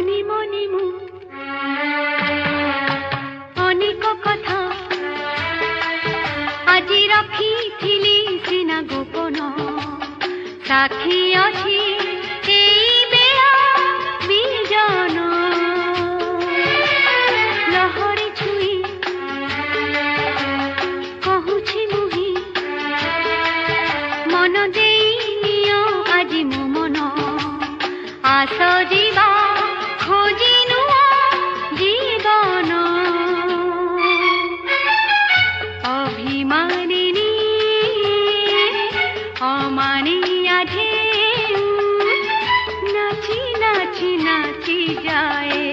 মনে মনে মু অনেক কথা আজি রাখিথিলি সিনা গোপন সাক্ষী অছি এই বেলা বিজন লহরে ছুই কহুছি মুহি মন দেই নিও আজি মো মন আস ଯିବା ଖୋଜି ନୂଆ ଜୀବନ ଅଭିମାନିନୀ ଅମାନିଆ ଢେଉ ନାଚି ନାଚି ନାଚି ଯାଏ।